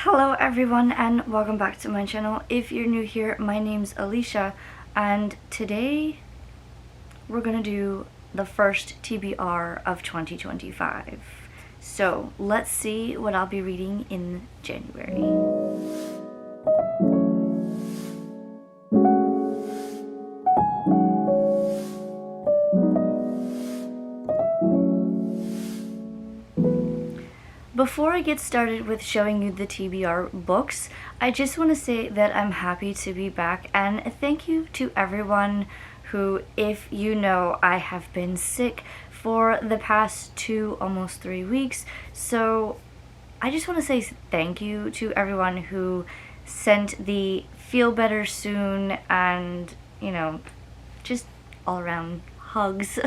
Hello everyone and welcome back to my channel. If you're new here, my name's Alicia and today we're gonna do the first TBR of 2025. So let's see what I'll be reading in January. Before I get started with showing you the TBR books, I just want to say that I'm happy to be back and thank you to everyone who, if you know, I have been sick for the past almost 3 weeks. So I just want to say thank you to everyone who sent the feel better soon and, just all around hugs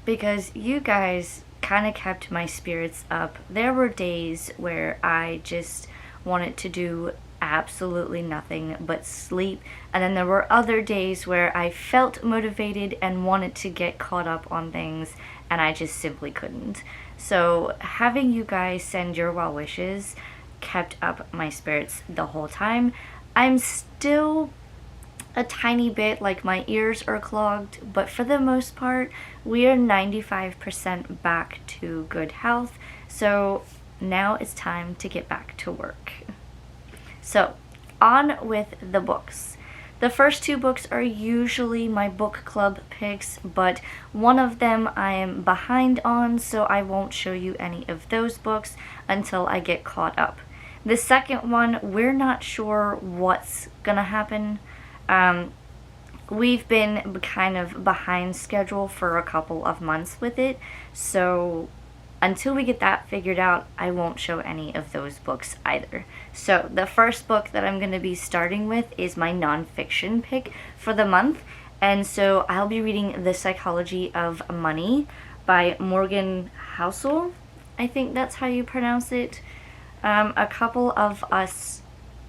because you guys kind of kept my spirits up. There were days where I just wanted to do absolutely nothing but sleep, and then there were other days where I felt motivated and wanted to get caught up on things and I just simply couldn't. So having you guys send your well wishes kept up my spirits the whole time. I'm still a tiny bit like my ears are clogged, but for the most part we are 95% back to good health, so now it's time to get back to work. So on with the books. The first 2 books are usually my book club picks, but one of them I am behind on, so I won't show you any of those books until I get caught up. The second one, we're not sure what's gonna happen. We've been kind of behind schedule for a couple of months with it, so until we get that figured out, I won't show any of those books either. So the first book that I'm going to be starting with is my nonfiction pick for the month, and so I'll be reading The Psychology of Money by Morgan Housel. I think that's how you pronounce it. A couple of us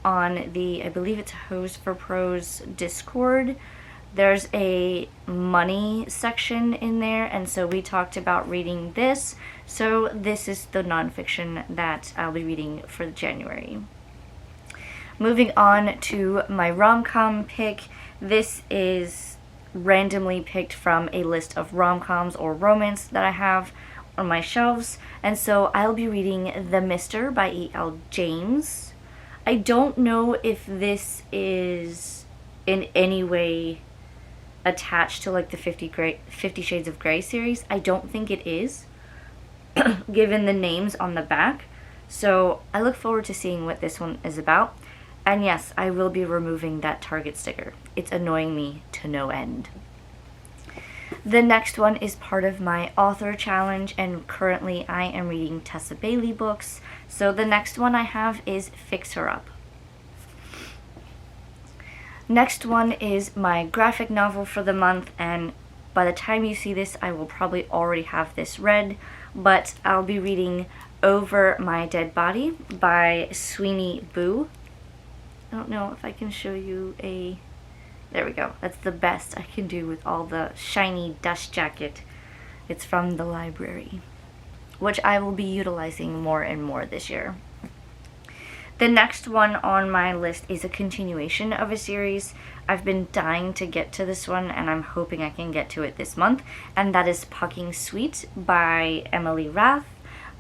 on the, I believe it's Hose for Prose Discord, there's a money section in there, and so we talked about reading this, so this is the nonfiction that I'll be reading for January. Moving on to my rom-com pick, this is randomly picked from a list of rom-coms or romance that I have on my shelves, and so I'll be reading The Mister by E.L. James. I don't know if this is in any way attached to like the 50 Shades of Grey series. I don't think it is, given the names on the back. So I look forward to seeing what this one is about. And yes, I will be removing that Target sticker. It's annoying me to no end. The next one is part of my author challenge, and currently I am reading Tessa Bailey books. So the next one I have is Fix Her Up. Next one is my graphic novel for the month, and by the time you see this I will probably already have this read, but I'll be reading Over My Dead Body by Sweeney. I don't know if I can show you a... There we go. That's the best I can do with all the shiny dust jacket. It's from the library, which I will be utilizing more and more this year. The next one on my list is a continuation of a series. I've been dying to get to this one, and I'm hoping I can get to it this month, and that is Pucking Sweet by Emily Rath.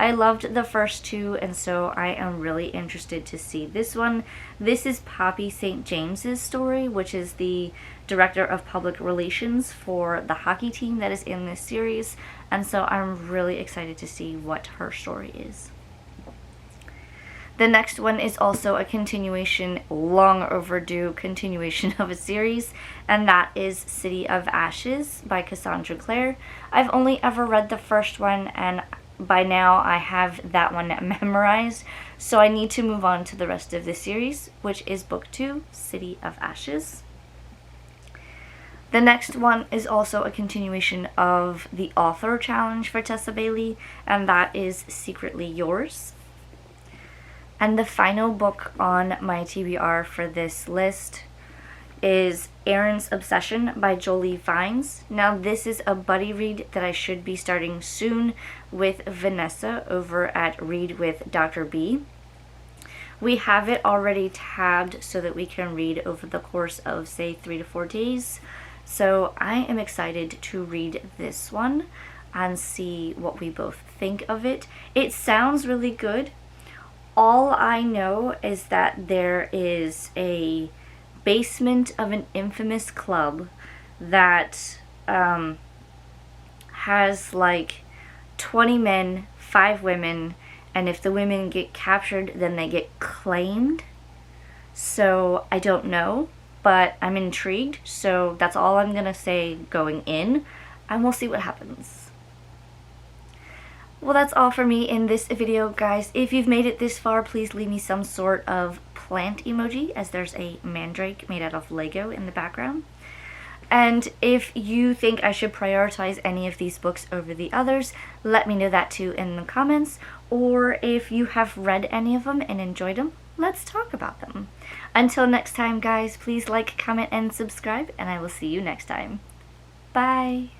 I loved the first 2, and so I am really interested to see this one. This is Poppy St. James's story, which is the director of public relations for the hockey team that is in this series, and so I'm really excited to see what her story is. The next one is also a continuation, long overdue continuation of a series, and that is City of Ashes by Cassandra Clare. I've only ever read the first one, and by now I have that one memorized, so I need to move on to the rest of the series, which is book 2, City of Ashes. The next one is also a continuation of the author challenge for Tessa Bailey, and that is Secretly Yours. And the final book on my TBR for this list is Arran's Obsession by Jolie Vines. Now this is a buddy read that I should be starting soon with Vanessa over at Read with Dr. B. We have it already tabbed so that we can read over the course of, say, 3 to 4 days. So I am excited to read this one and see what we both think of it. It sounds really good. All I know is that there is a basement of an infamous club that has like 20 men, 5 women, and if the women get captured, then they get claimed. So I don't know, but I'm intrigued, so that's all I'm gonna say going in, and we'll see what happens. Well, that's all for me in this video, guys. If you've made it this far, please leave me some sort of plant emoji, as there's a mandrake made out of Lego in the background. And if you think I should prioritize any of these books over the others, let me know that too in the comments. Or if you have read any of them and enjoyed them, let's talk about them. Until next time, guys, please like, comment, and subscribe, and I will see you next time. Bye!